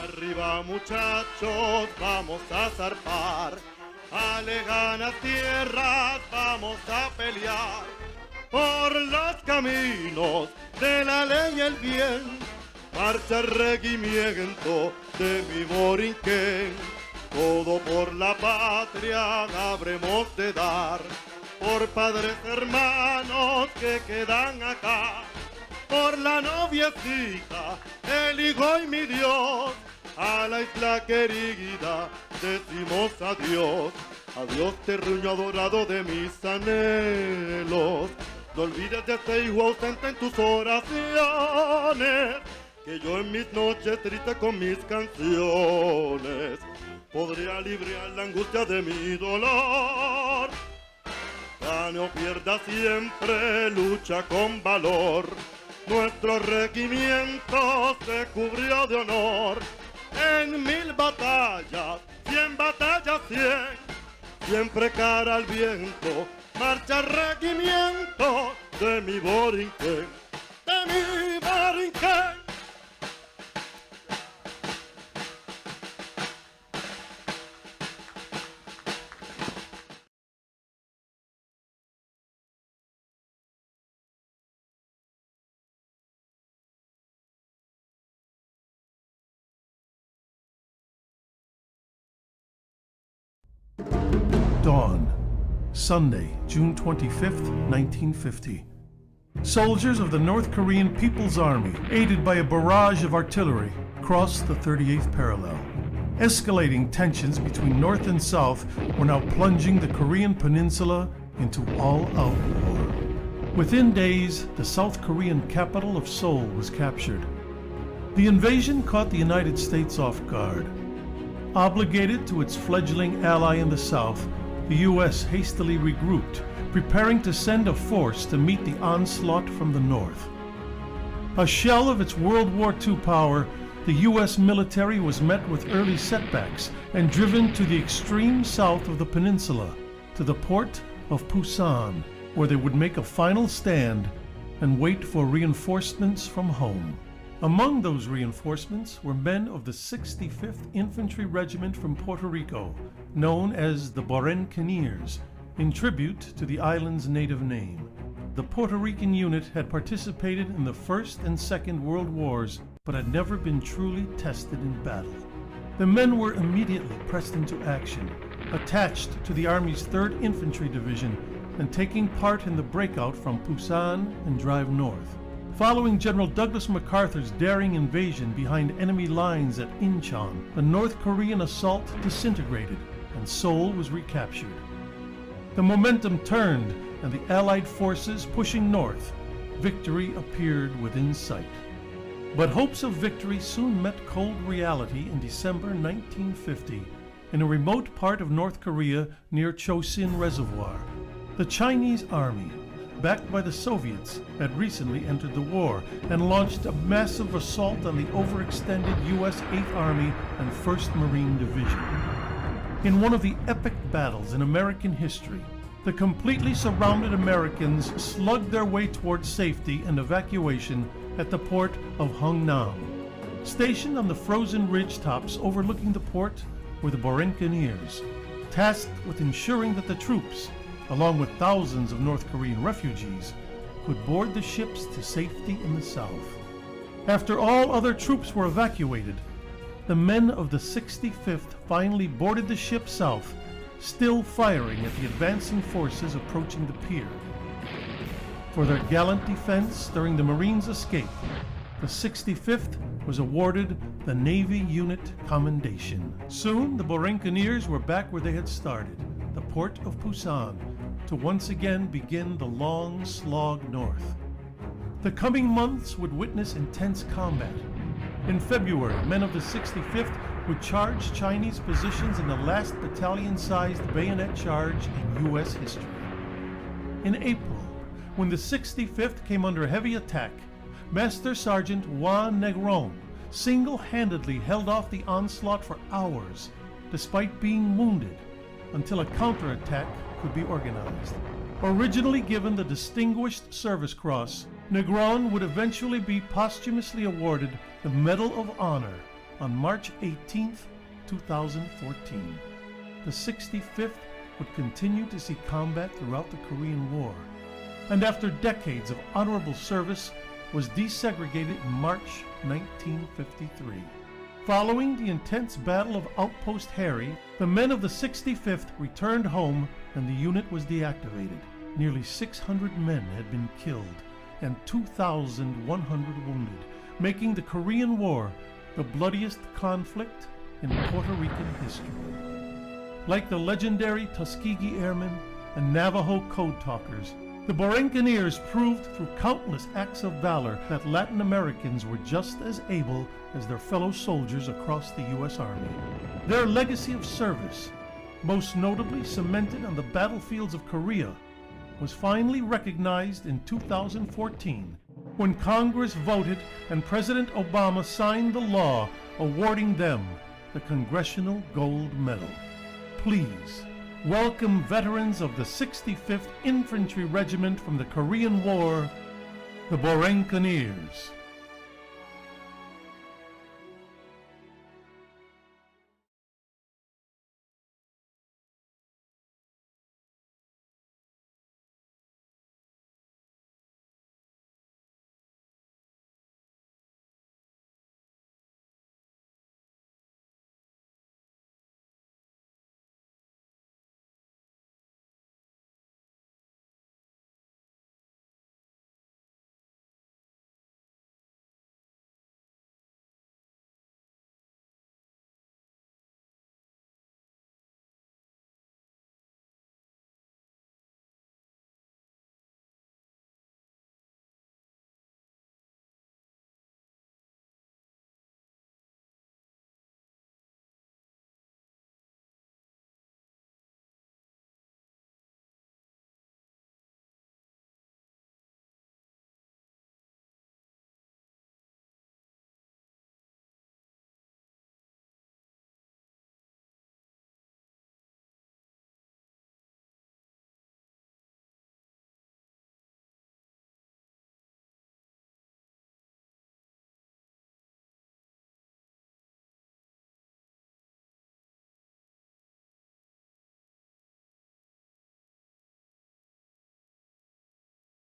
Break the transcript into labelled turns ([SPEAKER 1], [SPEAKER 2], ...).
[SPEAKER 1] Arriba muchachos, vamos a zarpar, a lejanas tierras vamos a pelear, por los caminos de la ley y el bien, marcha el regimiento de mi Borinquen, todo por la patria habremos de dar, por padres hermanos que quedan acá, por la noviecita, el hijo y mi Dios, a la isla querida decimos adiós, adiós terruño adorado de mis anhelos, no olvides de este hijo ausente en tus oraciones, que yo en mis noches tristes con mis canciones podría aliviar la angustia de mi dolor. Gane o pierda siempre, lucha con valor. Nuestro regimiento se cubrió de honor. En 1000 batallas, 100 batallas, 100. Siempre cara al viento, marcha el regimiento de mi Borinquen, de mi Borinquen.
[SPEAKER 2] Dawn, Sunday, June 25th, 1950. Soldiers of the North Korean People's Army, aided by a barrage of artillery, crossed the 38th parallel. Escalating tensions between North and South were now plunging the Korean peninsula into all-out war. Within days, the South Korean capital of Seoul was captured. The invasion caught the United States off guard. Obligated to its fledgling ally in the South, the U.S. hastily regrouped, preparing to send a force to meet the onslaught from the North. A shell of its World War II power, the U.S. military was met with early setbacks and driven to the extreme south of the peninsula, to the port of Pusan, where they would make a final stand and wait for reinforcements from home. Among those reinforcements were men of the 65th Infantry Regiment from Puerto Rico, known as the Barranquilleros, in tribute to the island's native name. The Puerto Rican unit had participated in the First and Second World Wars, but had never been truly tested in battle. The men were immediately pressed into action, attached to the Army's 3rd Infantry Division, and taking part in the breakout from Pusan and drive north. Following General Douglas MacArthur's daring invasion behind enemy lines at Incheon, the North Korean assault disintegrated and Seoul was recaptured. The momentum turned and the Allied forces pushing north, victory appeared within sight. But hopes of victory soon met cold reality in December 1950 in a remote part of North Korea near Chosin Reservoir. The Chinese army, backed by the Soviets, had recently entered the war and launched a massive assault on the overextended U.S. 8th Army and 1st Marine Division. In one of the epic battles in American history, the completely surrounded Americans slugged their way towards safety and evacuation at the port of Hungnam. Stationed on the frozen ridgetops overlooking the port were the Barranquilleros, tasked with ensuring that the troops, along with thousands of North Korean refugees, could board the ships to safety in the south. After all other troops were evacuated, the men of the 65th finally boarded the ship south, still firing at the advancing forces approaching the pier. For their gallant defense during the Marines' escape, the 65th was awarded the Navy Unit Commendation. Soon, the Barranquilleros were back where they had started, the port of Pusan, to once again begin the long slog north. The coming months would witness intense combat. In February, men of the 65th would charge Chinese positions in the last battalion-sized bayonet charge in U.S. history. In April, when the 65th came under heavy attack, Master Sergeant Juan Negron single-handedly held off the onslaught for hours, despite being wounded, until a counterattack could be organized. Originally given the Distinguished Service Cross, Negron would eventually be posthumously awarded the Medal of Honor on March 18, 2014. The 65th would continue to see combat throughout the Korean War, and after decades of honorable service, was desegregated in March 1953. Following the intense Battle of Outpost Harry, the men of the 65th returned home and the unit was deactivated. Nearly 600 men had been killed and 2,100 wounded, making the Korean War the bloodiest conflict in Puerto Rican history. Like the legendary Tuskegee Airmen and Navajo Code Talkers, The Borinqueniers proved through countless acts of valor that Latin Americans were just as able as their fellow soldiers across the U.S. Army. Their legacy of service, most notably cemented on the battlefields of Korea, was finally recognized in 2014 when Congress voted and President Obama signed the law awarding them the Congressional Gold Medal. Please welcome veterans of the 65th Infantry Regiment from the Korean War, the Borinqueniers.